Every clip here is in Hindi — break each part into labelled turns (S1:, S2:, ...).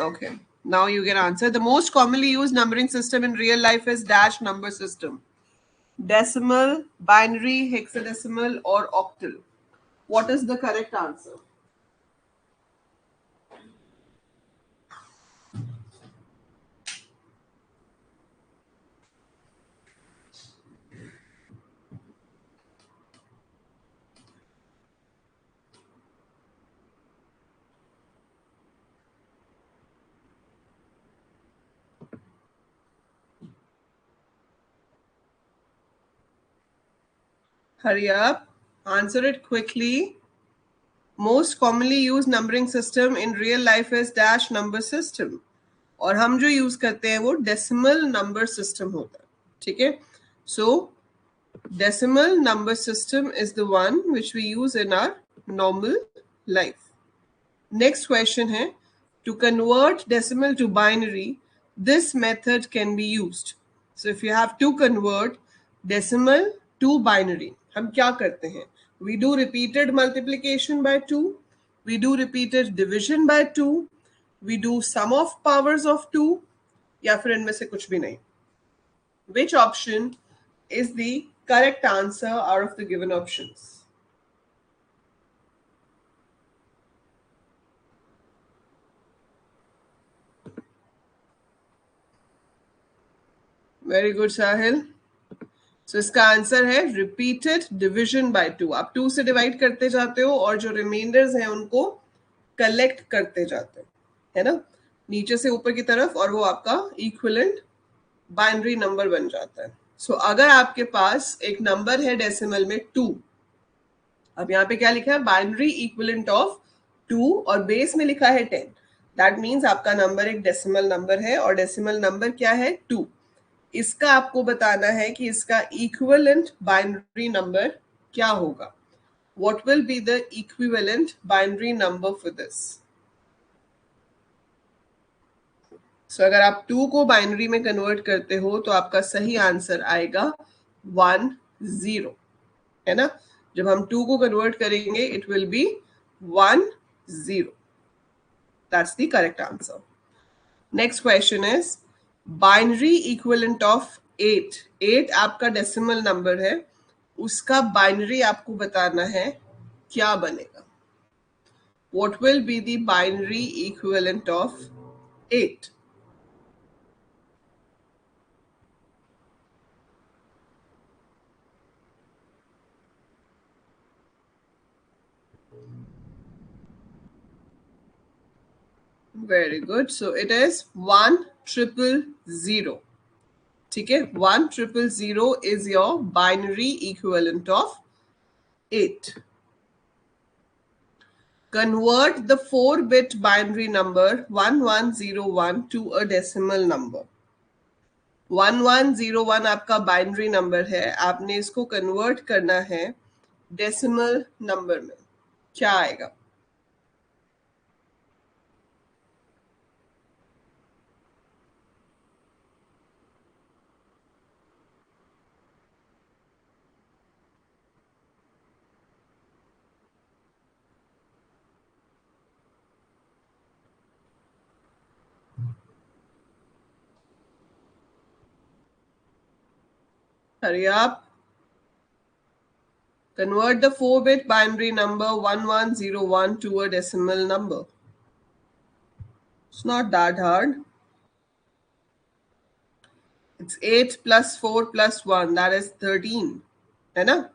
S1: Okay, now you can answer. The most commonly used numbering system in real life is dash number system. Decimal, binary, hexadecimal, or octal. What is the correct answer? Hurry up. Answer it quickly. Most commonly used numbering system in real life is dash number system. और हम जो यूज करते हैं वो डेसिमल नंबर सिस्टम होता है. ठीक है. सो decimal number system is the one which we use in our normal life. Next question है, to convert decimal to binary, this method can be used. So if you have to convert decimal to binary, हम क्या करते हैं? We do repeated multiplication by 2, we do repeated division by 2, we do sum of powers of 2, या फिर इनमें से कुछ भी नहीं. Which option is the correct answer out of the given options? Very good Sahil. So इसका आंसर है रिपीटेड डिविजन बाय 2. आप 2 से डिवाइड करते जाते हो और जो रिमाइंडर्स हैं उनको कलेक्ट करते जाते हो, है ना, नीचे से ऊपर की तरफ, और वो आपका इक्विवेलेंट बाइनरी नंबर बन जाता है. सो अगर आपके पास एक नंबर है डेसिमल में 2, अब यहाँ पे क्या लिखा है? बाइनरी इक्विवेलेंट ऑफ 2, और बेस में लिखा है 10. दैट मीन्स आपका नंबर एक डेसिमल नंबर है, और डेसिमल नंबर क्या है? 2. इसका आपको बताना है कि इसका इक्विवेलेंट बाइनरी नंबर क्या होगा. What will be the equivalent binary number for this? So अगर आप 2 को बाइनरी में कन्वर्ट करते हो तो आपका सही आंसर आएगा 1 0, है ना. जब हम 2 को कन्वर्ट करेंगे it will be 1 0. That's the correct answer. Next question is binary equivalent of 8. 8 आपका डेसिमल नंबर है, उसका बाइनरी आपको बताना है क्या बनेगा. What will be the binary equivalent of 8? Very good. So it is 1,000,000. ठीक है, 1,000,000 is your binary equivalent of 8. Convert the 4-bit binary number 1101 to a decimal number. 1101 आपका बाइनरी नंबर है, आपने इसको कन्वर्ट करना है डेसिमल नंबर में. क्या आएगा? Hurry up. Convert the 4-bit binary number 1101 to a decimal number. It's not that hard. It's 8 plus 4 plus 1, that is 13, है ना.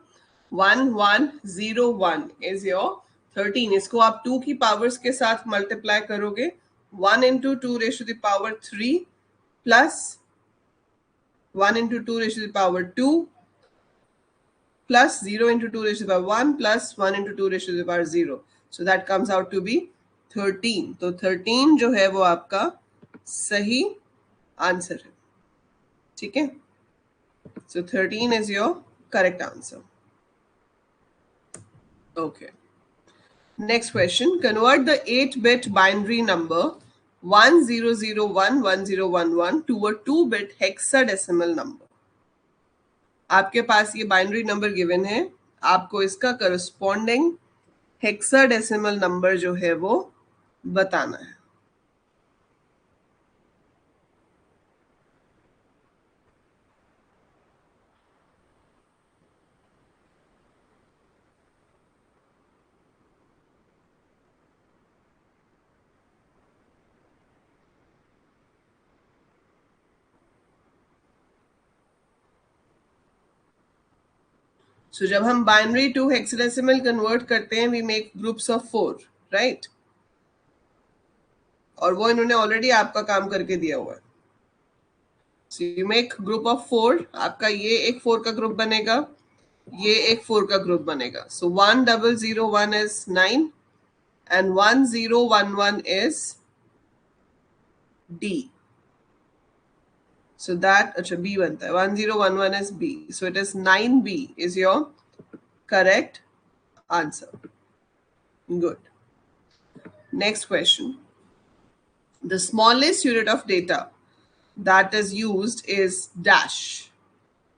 S1: 1101 is your 13. इसको आप 2 की पावर्स के साथ मल्टीप्लाई करोगे. 1 into 2 raised to the power 3 plus 1 into 2 raised to the power 2 plus 0 into 2 raised to the power 1 plus 1 into 2 raised to the power 0. So that comes out to be 13. तो 13 जो है वो आपका सही आंसर है. ठीक है. So 13 is your correct answer. Okay. Next question. Convert the 8-bit binary number 10011011 to a 2-bit hexadecimal number. आपके पास ये बाइनरी नंबर गिवन है, आपको इसका करस्पॉन्डिंग हेक्साडेसिमल नंबर जो है वो बताना है. सो जब हम बाइनरी टू हेक्साडेसिमल कन्वर्ट करते हैं we make groups of 4, right? और वो इन्होंने ऑलरेडी आपका काम करके दिया हुआ है. So you make group of 4. आपका ये एक 4 का ग्रुप बनेगा, ये एक 4 का ग्रुप बनेगा. सो 1001 is 9 and 1011 is D. So that अच्छा B बनता है. 1011 is B. So it is 9B is your correct answer. Good. Next question. The smallest unit of data that is used is dash.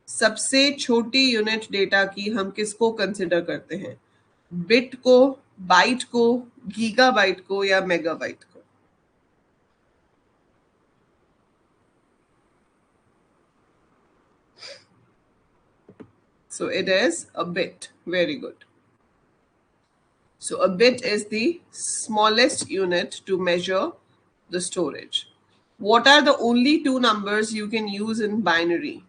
S1: सबसे छोटी यूनिट डेटा की हम किसको कंसिडर करते हैं? बिट को, बाइट को, गीगाबाइट को या मेगाबाइट को? So it is a bit. Very good. So a bit is the smallest unit to measure the storage. What are the only two numbers you can use in binary?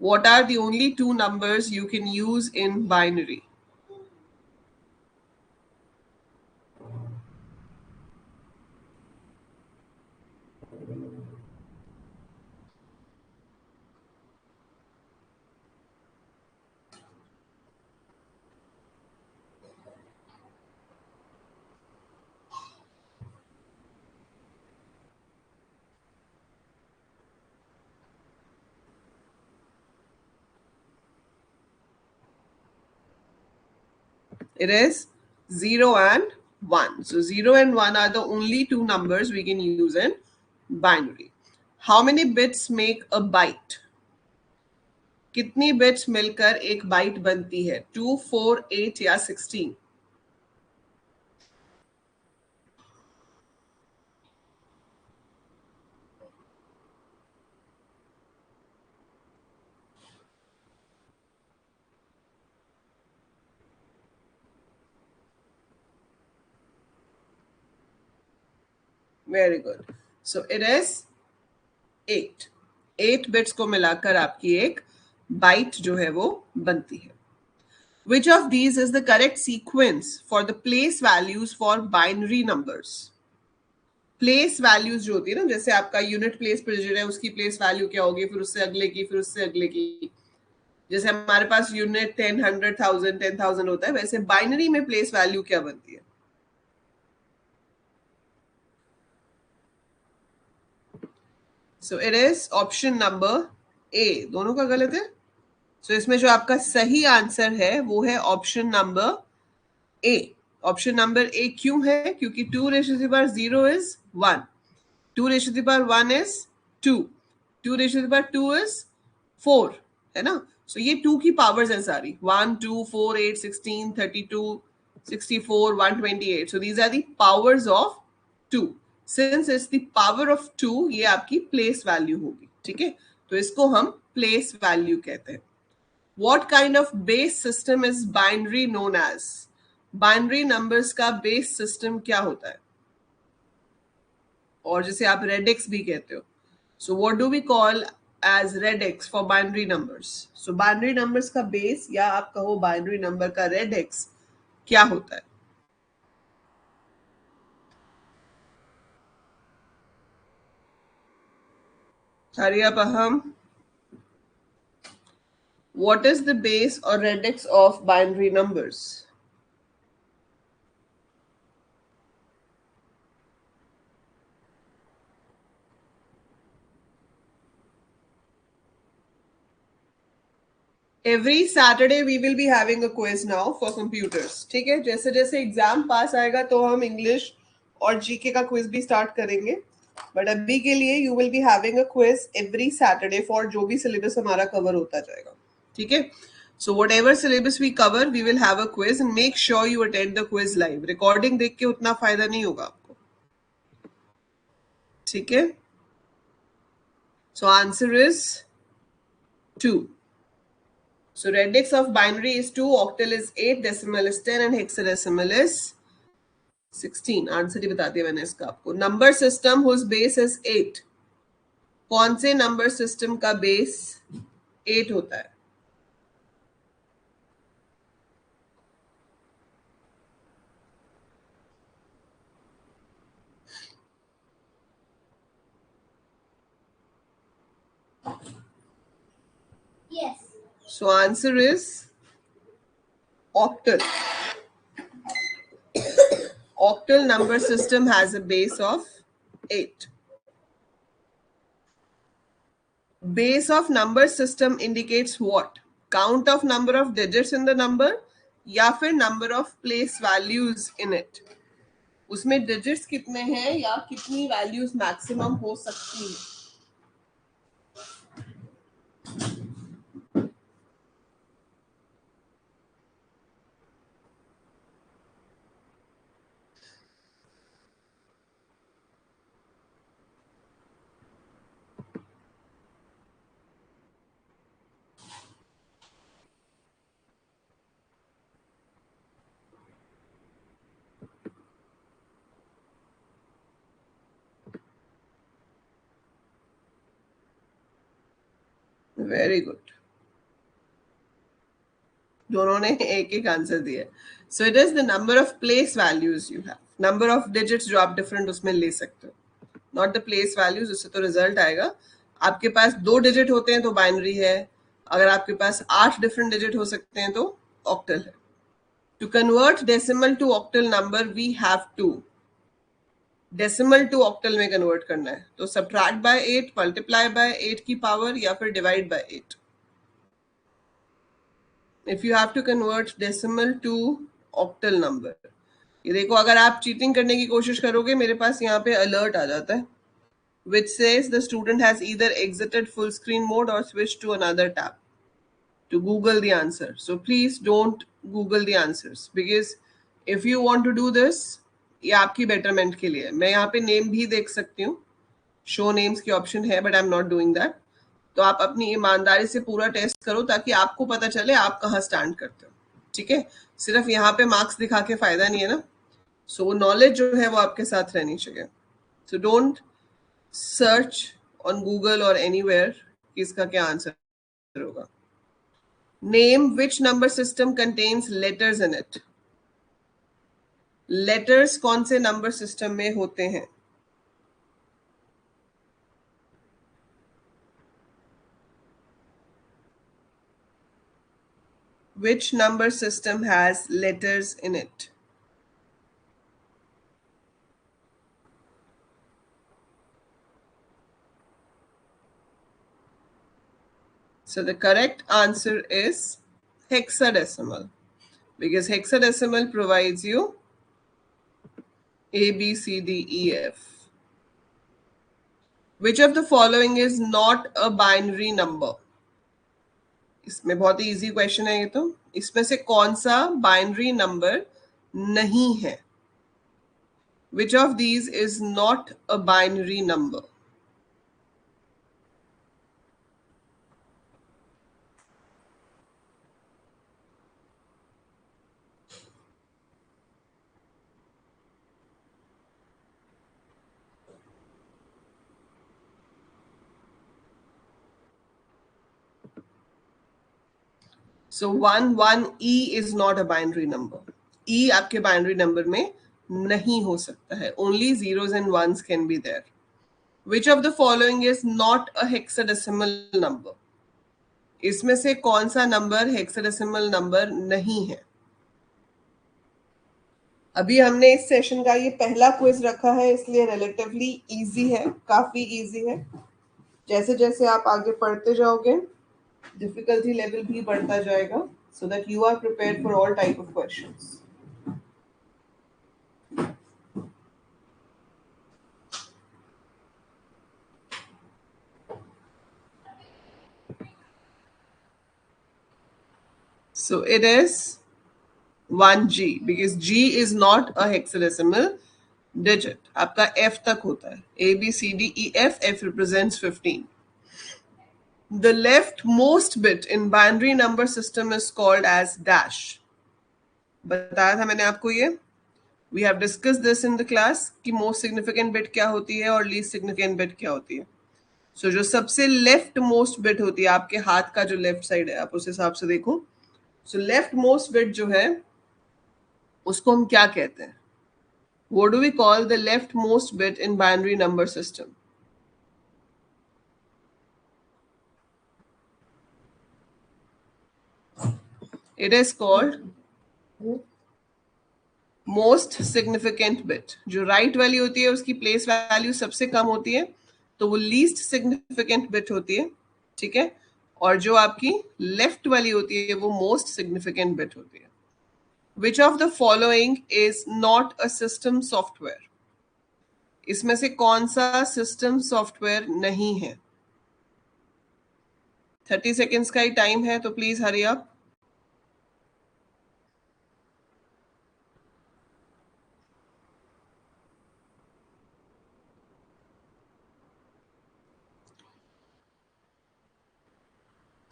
S1: What are the only two numbers you can use in binary? It is 0 and 1. So 0 and 1 are the only two numbers we can use in binary. How many bits make a byte? कितनी बिट्स मिलकर एक बाइट बनती है? 2, 4, 8 या 16? Very good. So it is 8. 8 bits को मिलाकर आपकी एक बाइट जो है वो बनती है. Which of these is the correct sequence for the place values for binary numbers? Place values जो होती है ना, जैसे आपका यूनिट प्लेस प्रेजर है, उसकी प्लेस वैल्यू क्या होगी, फिर उससे अगले की, फिर उससे अगले की. जैसे हमारे पास यूनिट 10, 100,000, 10,000 होता है, वैसे बाइनरी में प्लेस वैल्यू क्या बनती है? सो it is option number A. दोनों का गलत है. सो इसमें जो आपका सही आंसर है वो है option number A. Option number A क्यों है? क्योंकि 2 ratio two the power 0 is 1, 2 ratio two the power 1 is 2, 2 ratio two the power 2 is 4, है ना? सो ये 2 की पावर्स हैं सारी. 1, 2, 4, 8, 16, 32, 64, 128. So these are the powers of 2. Since it's the power of 2, ये आपकी प्लेस वैल्यू होगी. ठीक है, तो इसको हम प्लेस वैल्यू कहते हैं. What kind of base system is binary known as? Binary numbers का base system क्या होता है? और जिसे आप रेडिक्स भी कहते हो. So what do we call as radix for binary numbers? So binary numbers का base या आप कहो binary number का रेडिक्स क्या होता है? Hurry up, Aham. What is the base or radix of binary numbers? Every Saturday we will be having a quiz now for computers. ठीक है, जैसे जैसे एग्जाम पास आएगा तो हम इंग्लिश और जीके का क्विज भी स्टार्ट करेंगे. बट अभी के लिए you will be having a quiz every Saturday for जो भी सिलेबस हमारा कवर होता जाएगा. ठीक है, so whatever syllabus we cover we will have a quiz and make sure you attend the quiz live. Recording देख के उतना फायदा नहीं होगा आपको. ठीक है, सो answer is 2. So radix of binary is 2, octal is 8, decimal is 10 and hexadecimal is 16. Answer ही बता दिया मैंने इसका आपको. Number system whose base is 8. कौन से नंबर सिस्टम का बेस 8 होता है?
S2: Yes.
S1: So answer is octal. Octal number system has a base of 8. Base of number system indicates what? Count of number of digits in the number या फिर number of place values in it. उसमें digits कितने हैं या कितनी values maximum हो सकती है. Very good. दोनों ने एक एक आंसर दिया. सो it is the number of place values you have. Number of digits जो आप डिफरेंट उसमें ले सकते हो, नॉट द प्लेस वैल्यूज. उससे तो रिजल्ट आएगा. आपके पास 2 डिजिट होते हैं तो बाइनरी है. अगर आपके पास 8 डिफरेंट डिजिट हो सकते हैं तो ऑक्टल है. To convert decimal to octal number we have to decimal to octal में कन्वर्ट करना है. तो सब्ट्रैक्ट बाय 8, मल्टीप्लाई बाय 8 की पावर या फिर divide by 8. If you have to convert decimal to octal number. ये देखो, अगर आप चीटिंग करने की कोशिश करोगे मेरे पास यहाँ पे अलर्ट आ जाता है which says the student has either exited full screen mode or switched to another tab to Google the answer. So please don't Google the answers because if you want to do this, ये आपकी betterment के लिए. मैं यहाँ पे नेम भी देख सकती हूँ, शो नेम्स की ऑप्शन है, but I am not doing that. तो आप अपनी ईमानदारी से पूरा टेस्ट करो ताकि आपको पता चले आप कहाँ स्टैंड करते हो. ठीक है, सिर्फ यहाँ पे मार्क्स दिखा के फायदा नहीं है ना. सो नॉलेज जो है वो आपके साथ रहनी चाहिए. So don't search on Google और एनीवेयर कि इसका क्या आंसर होगा. Name which number system contains letters in it. Letters कौन से नंबर सिस्टम में होते हैं? Which number system has letters in it? So the correct answer is hexadecimal, because hexadecimal provides you A, B, C, D, E, F. Which of the following is not a binary number? इसमें बहुत ही इजी क्वेश्चन है ये तो. इसमें से कौन सा बाइनरी नंबर नहीं है? Which of these is not a binary number? So 1 is not a binary number. E आपके binary number में नहीं हो सकता है. Only zeros and ones can be there. Which of the following is not a hexadecimal number? इसमें से कौन सा नंबर हेक्साडेसिमल नंबर नहीं है? अभी हमने इस सेशन का ये पहला क्विज रखा है, इसलिए रिलेटिवली इजी है, काफी इजी है. जैसे जैसे आप आगे पढ़ते जाओगे डिफिकल्टी लेवल भी बढ़ता जाएगा, so that you are prepared for all type of questions. So it is 1G because G is not a hexadecimal digit. आपका F तक होता है. A, B, C, D, E, F. F represents 15. The leftmost bit in binary number system is called as dash. बताया था मैंने आपको ये. We have discussed this in the class कि most significant bit क्या होती है और least significant bit क्या होती है. So जो सबसे leftmost bit होती है, आपके हाथ का जो left side है, आप उस हिसाब से देखो. So leftmost bit जो है उसको हम क्या कहते हैं? What do we call the leftmost bit in binary number system? It is called most significant bit. जो राइट वाली होती है उसकी प्लेस वैल्यू सबसे कम होती है, तो वो लीस्ट सिग्निफिकेंट बिट होती है. ठीक है. और जो आपकी लेफ्ट वाली होती है वो मोस्ट सिग्निफिकेंट बिट होती है. Which of the following is not a system software? इसमें से कौन सा सिस्टम सॉफ्टवेयर नहीं है? 30 सेकेंड्स का ही टाइम है, तो please hurry up.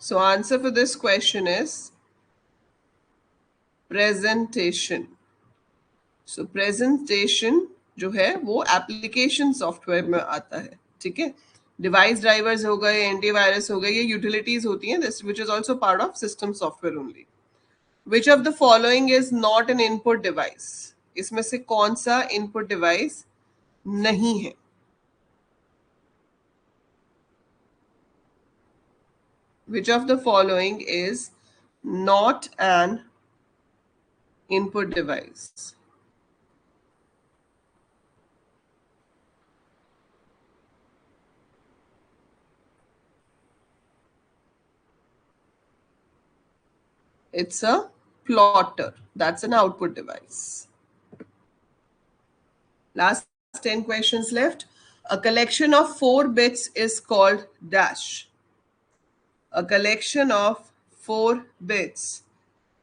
S1: So answer for this question is presentation. So presentation जो है वो एप्लीकेशन सॉफ्टवेयर में आता है. ठीक है. डिवाइस ड्राइवर्स हो गए, एंटीवायरस हो गए, ये यूटिलिटीज होती हैं, this which is also part of system software only. Which of the following is not an input device? इसमें से कौन सा इनपुट डिवाइस नहीं है? Which of the following is not an input device? It's a plotter. That's an output device. Last 10 questions left. A collection of 4 bits is called dash. A collection of 4 bits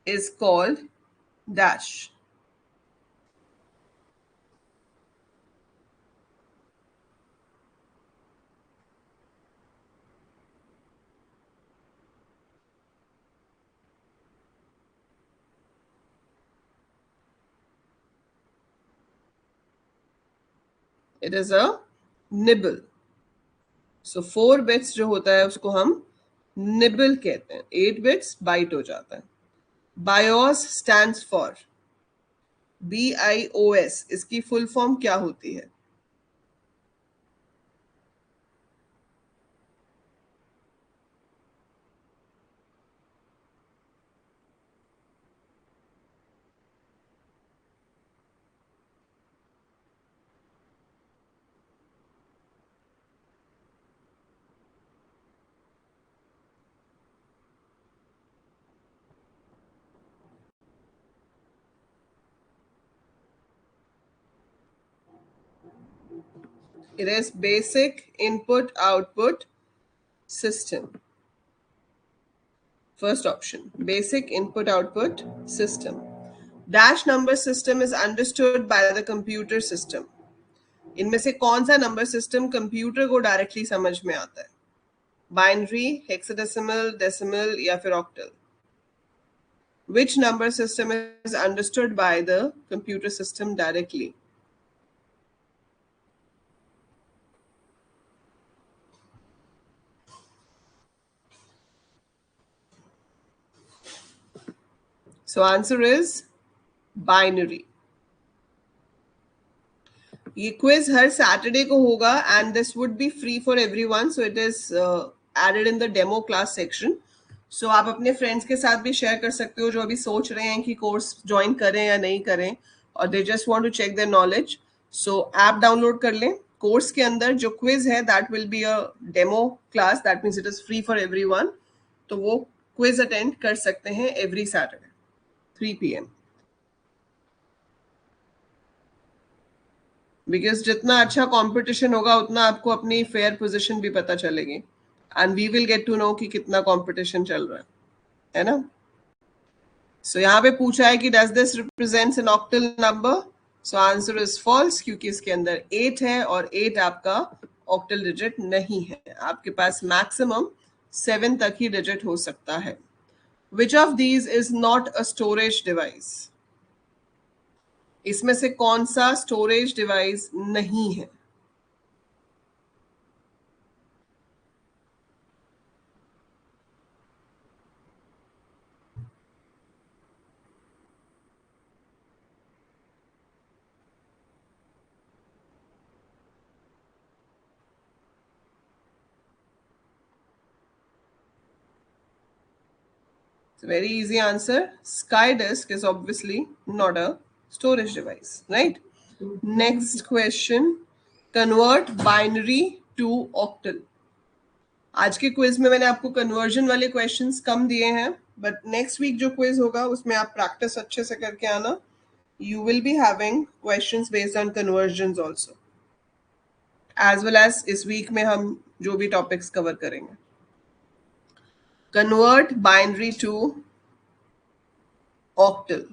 S1: is called dash. It is a nibble. So 4 bits जो होता है उसको हम nibble कहते हैं. 8 bits byte हो जाता है. BIOS stands for BIOS. इसकी फुल फॉर्म क्या होती है? It is basic input output system. First option, basic input output system. Dash number system is understood by the computer system. इनमें से कौन सा नंबर सिस्टम कंप्यूटर को डायरेक्टली समझ में आता है? बाइनरी, हेक्साडेसिमल, डेसिमल या फिर octal? Which number system is understood by the computer system directly? So answer is binary. ये क्विज हर सैटरडे को होगा and this would be free for everyone, so it is added in the demo class section. So आप अपने फ्रेंड्स के साथ भी शेयर कर सकते हो जो अभी सोच रहे हैं कि कोर्स ज्वाइन करें या नहीं करें, और they just want to check their knowledge. So app download कर लें. कोर्स के अंदर जो क्विज है that will be a demo class, that means it is free for everyone. तो वो क्विज अटेंड कर सकते हैं एवरी सैटरडे 3 PM. बिकॉज जितना अच्छा कंपटीशन होगा उतना आपको अपनी फेयर पोजीशन भी पता चलेगी, and we will get to know कि कितना कंपटीशन चल रहा है ना. सो यहाँ पे पूछा है कि does this represents an octal number? So answer is false, क्योंकि इसके अंदर 8 है और 8 आपका ऑक्टल डिजिट नहीं है. आपके पास मैक्सिमम 7 तक ही डिजिट हो सकता है. Which of these is not a storage device? इसमें से कौन सा स्टोरेज डिवाइस नहीं है? It's a very easy answer. SkyDisk is obviously not a storage device, right? Next question. Convert binary to octal. आज के क्विज में मैंने आपको कन्वर्जन वाले क्वेश्चंस कम दिए हैं, बट नेक्स्ट वीक जो क्विज होगा उसमें आप प्रैक्टिस अच्छे से करके आना. You will be having questions based on conversions also, as well as इस वीक में हम जो भी टॉपिक्स कवर करेंगे. Convert binary to octal.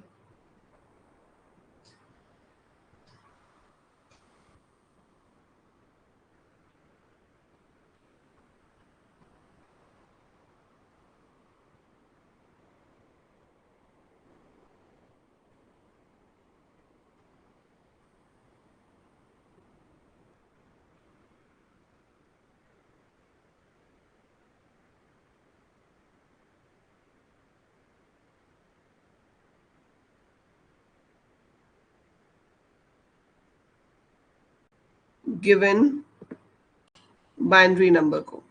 S1: Given binary number को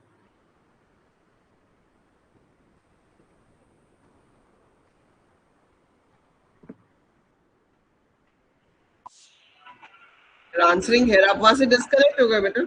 S1: आंसरिंग है. आप वहां से डिस्कनेक्ट हो गए बेटा.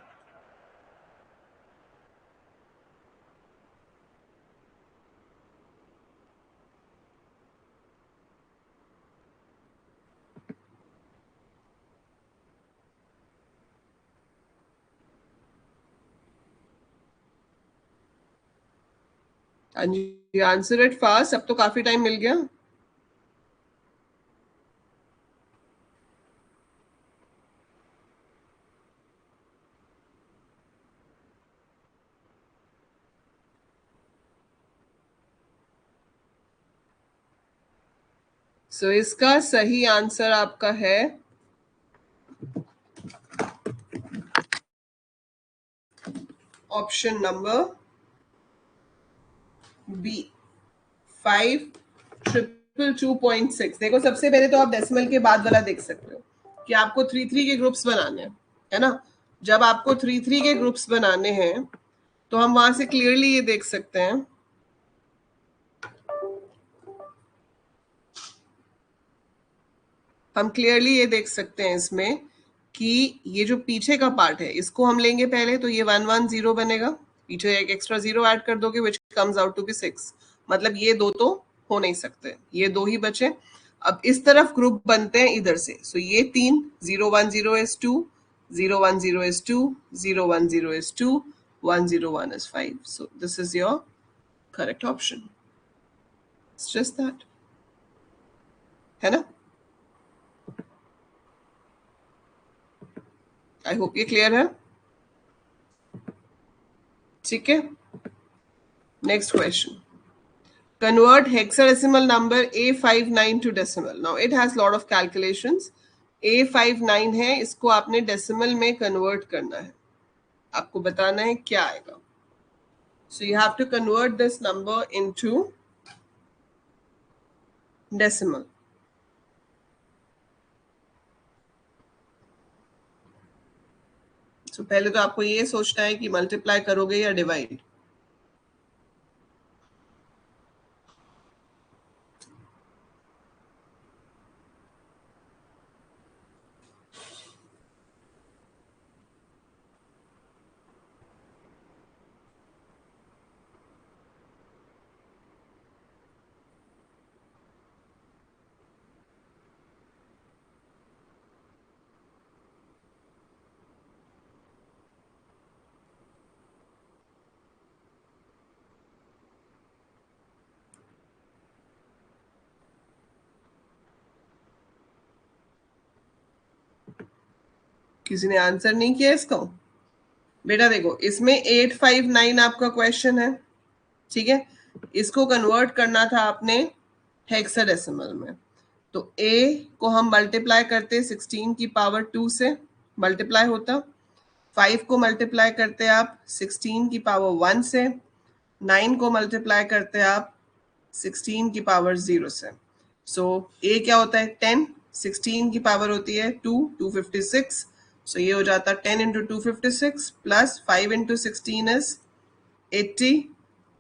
S1: Answer it fast. अब तो काफी टाइम मिल गया. सो इसका सही आंसर आपका है ऑप्शन नंबर बी 5,222.6. देखो सबसे पहले तो आप डेसिमल के बाद वाला देख सकते हो कि आपको 3-3 के ग्रुप्स बनाने हैं, है ना. जब आपको 3-3 के ग्रुप्स बनाने हैं तो हम वहां से क्लियरली ये देख सकते हैं इसमें कि ये जो पीछे का पार्ट है इसको हम लेंगे पहले, तो ये 110 बनेगा. पीछे एक एक्स्ट्रा 0 ऐड कर दोगे which comes out to be 6. मतलब ये दो तो हो नहीं सकते, ये दो ही बचे. अब इस तरफ ग्रुप बनते हैं इधर से. सो ये 3 010 is 2, 010 is 2, 010 is 2, 101 is 5. So this is your correct option. It's just that, है ना. आई होप ये क्लियर है. ठीक है. Next question. Convert hexadecimal number A59 to decimal. Now it has lot of calculations. A59 है, इसको आपने डेसिमल में कन्वर्ट करना है. आपको बताना है क्या आएगा. So you have to convert this number into decimal. So पहले तो आपको ये सोचना है कि मल्टीप्लाई करोगे या डिवाइड. किसी ने आंसर नहीं किया इसको. बेटा देखो इसमें 859 आपका क्वेश्चन है, ठीक है. इसको कन्वर्ट करना था आपने हेक्साडेसिमल में. तो a को हम मल्टीप्लाई करते 16 की पावर 2 से मल्टीप्लाई होता. 5 को मल्टीप्लाई करते आप 16 की पावर 1 से. 9 को मल्टीप्लाई करते आप 16 की पावर 0 से. सो a क्या होता है 10. 16 की पावर होती है 2, 256. So ये हो जाता 10 into 256 plus 5 into 16 is 80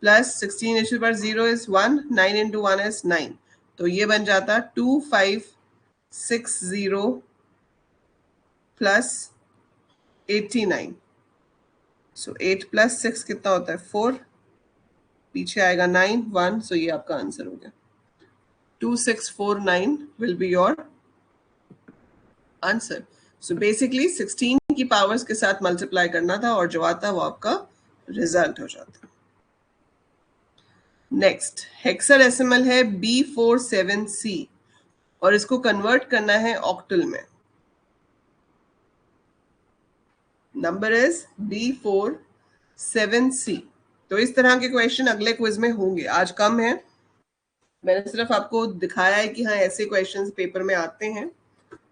S1: plus 16 into पर 0 इज 1, 9 इंटू 1 इज 9, तो ये बन जाता 2560 प्लस 89. सो 8 प्लस 6 कितना होता है 4, पीछे आएगा 9 1, सो ये आपका आंसर हो गया. 2649 will be your answer. So basically 16 की पावर्स के साथ मल्टीप्लाई करना था और जो आता वो आपका रिजल्ट हो जाता. नेक्स्ट हेक्साडेसिमल है B47C और इसको कन्वर्ट करना है ऑक्टल में. Number is B47C. तो इस तरह के क्वेश्चन अगले क्विज में होंगे. आज कम है, मैंने सिर्फ आपको दिखाया है कि हाँ ऐसे क्वेश्चंस पेपर में आते हैं.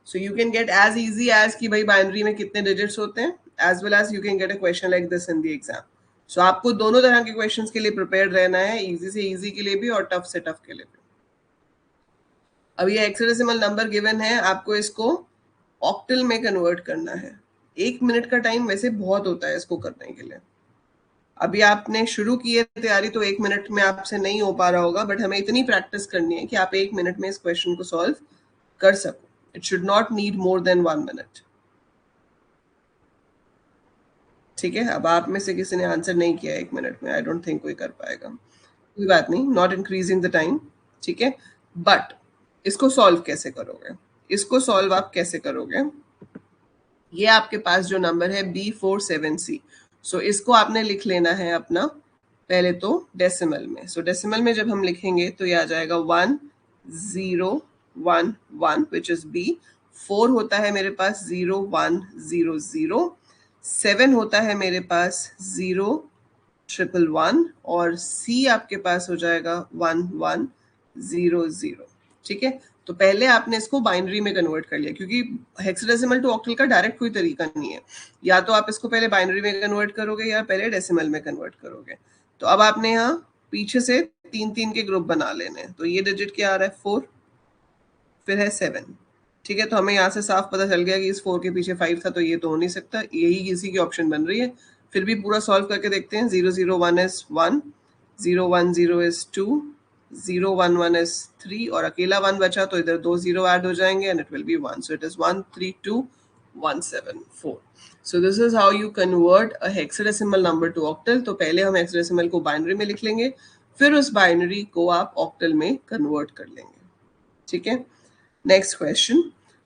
S1: So you can get as easy as कि भाई बाइनरी में कितने डिजिट्स होते हैं, as well as you can get a question like this in the exam. So आपको दोनों तरह के क्वेश्चंस के लिए प्रिपेयर्ड रहना है, इजी से इजी के लिए भी और टफ से टफ के लिए भी. अब ये हेक्साडेसिमल नंबर गिवन है, आपको इसको ऑक्टल में कन्वर्ट करना है. 1 मिनट का टाइम वैसे बहुत होता है इसको करने के लिए. अभी आपने शुरू की है तैयारी तो 1 मिनट में आपसे नहीं हो पा रहा होगा, बट हमें इतनी प्रैक्टिस करनी है कि आप 1 मिनट में इस क्वेश्चन को सॉल्व कर सको. It should not need more than 1 minute. ठीक है, अब आप में से किसी ने आंसर नहीं किया 1 मिनट में, आई डोंट थिंक कोई कर पाएगा. कोई बात नहीं, नॉट इंक्रीजिंग द टाइम. ठीक है, बट इसको सॉल्व कैसे करोगे, इसको सॉल्व आप कैसे करोगे. ये आपके पास जो नंबर है B47C, सो इसको आपने लिख लेना है अपना पहले तो डेसिमल में. सो डेसिमल में जब हम लिखेंगे तो ये आ जाएगा 1011 विच इज B. 4 होता है मेरे पास 0100. 7 होता है मेरे पास 0111 और C आपके पास हो जाएगा 1100. ठीक है, तो पहले आपने इसको बाइनरी में कन्वर्ट कर लिया, क्योंकि हेक्साडेसिमल टू ऑक्टल का डायरेक्ट कोई तरीका नहीं है. या तो आप इसको पहले बाइनरी में कन्वर्ट करोगे या पहले डेसिमल में कन्वर्ट करोगे. तो अब आपने यहाँ पीछे से 3-3 के ग्रुप बना लेने हैं. तो ये डिजिट क्या आ रहा है 4, फिर है 7. ठीक है, तो हमें यहाँ से साफ पता चल गया कि इस 4 के पीछे 5 था, तो ये तो हो नहीं सकता, यही इसी की ऑप्शन बन रही है. फिर भी पूरा सॉल्व करके देखते हैं. 001 इज 1, 010 इज 2, 011 is 3 और अकेला 1 बचा तो इधर 2 0 ऐड हो जाएंगे and it will be 1. So it is 132174. So this is how you convert a hexadecimal number to octal. तो पहले हम हेक्साडेसिमल को बाइनरी में लिख लेंगे, फिर उस बाइनरी को आप ऑक्टल में कन्वर्ट कर लेंगे. ठीक है, next question.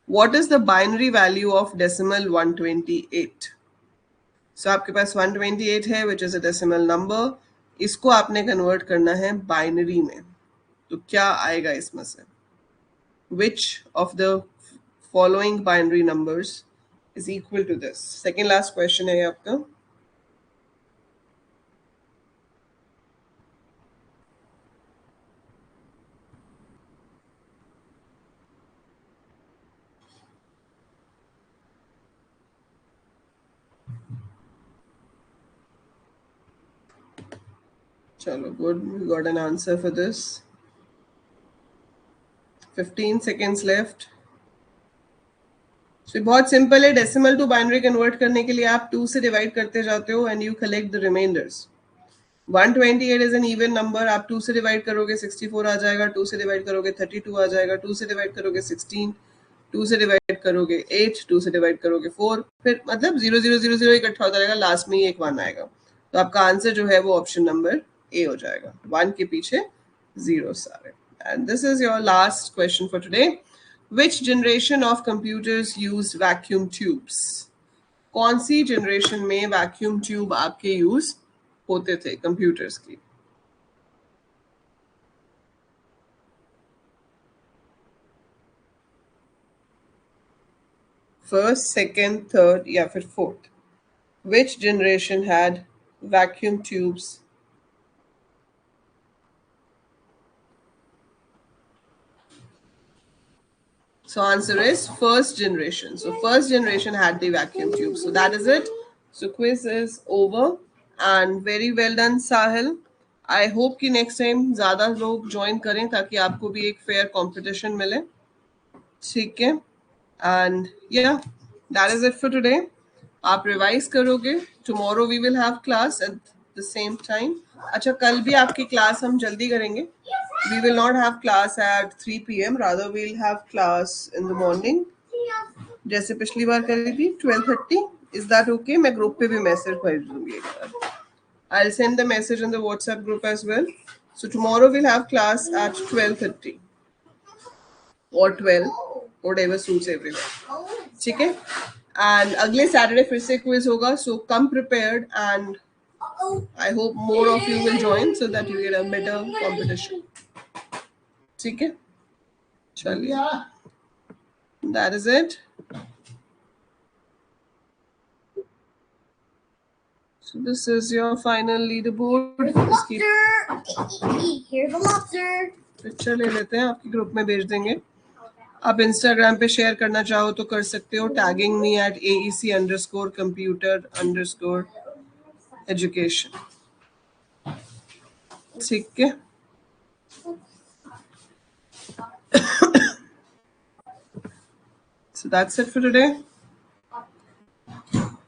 S1: What is the binary value of decimal 128? So आपके पास 128 है which is a decimal number. इसको आपने कन्वर्ट करना है बाइनरी में. तो क्या आएगा इसमें से? Which of the following binary numbers is equal to this? Second last question है आपका. चलो, good, we got an answer for this. 15 seconds left. So बहुत सिंपल है. डेसिमल टू बाइनरी कन्वर्ट करने के लिए आप 2 से डिवाइड करते जाते हो and you collect the remainders. 128 is an even number. आप 2 से डिवाइड करोगे 64 आ जाएगा, 2 से डिवाइड करोगे 32 आ जाएगा, 2 से डिवाइड करोगे 16, 2 से डिवाइड करोगे 8, 2 से डिवाइड करोगे 4, फिर मतलब 0 0 0 0 इकट्ठा होता रहेगा, लास्ट में ही एक 1 आएगा. तो आपका आंसर जो है वो ऑप्शन नंबर ए हो जाएगा. 1 के पीछे 0 सारे. And this is your last question for today. Which generation of computers use vacuum tubes? कौन सी जनरेशन में वैक्यूम ट्यूब आपके यूज होते थे कंप्यूटर्स की? फर्स्ट, सेकेंड, थर्ड या फिर fourth? Which generation had vacuum tubes? So answer is first generation. So first generation had the vacuum tube. So that is it. So quiz is over and very well done Sahil. I hope कि next time ज़्यादा लोग join करें ताकि आपको भी एक fair competition मिले. ठीक है, and yeah, that is it for today. आप revise करोगे. Tomorrow we will have class at the same time. अच्छा, कल भी आपकी क्लास हम जल्दी करेंगे. We will not have class at 3 p.m. Rather, we'll have class in the morning. जैसे पिछली बार करी थी 12:30. Is that okay? मैं ग्रुप पे भी मैसेज भेज दूंगी एक बार. I'll send the message in the WhatsApp group as well. So tomorrow we'll have class at 12:30 or 12, whatever suits everyone. ठीक है? And अगले Saturday फिर से quiz होगा. So come prepared, and I hope more of you will join so that you get a better competition. ठीक है? चलिए. That is it. So this is your final leaderboard.
S2: Here's the lobster.
S1: Picture ले लेते हैं, आपकी ग्रुप में भेज देंगे. आप इंस्टाग्राम पे शेयर करना चाहो तो कर सकते हो, टैगिंग मी एट AEC_computer_education. ठीक है. So that's it for today.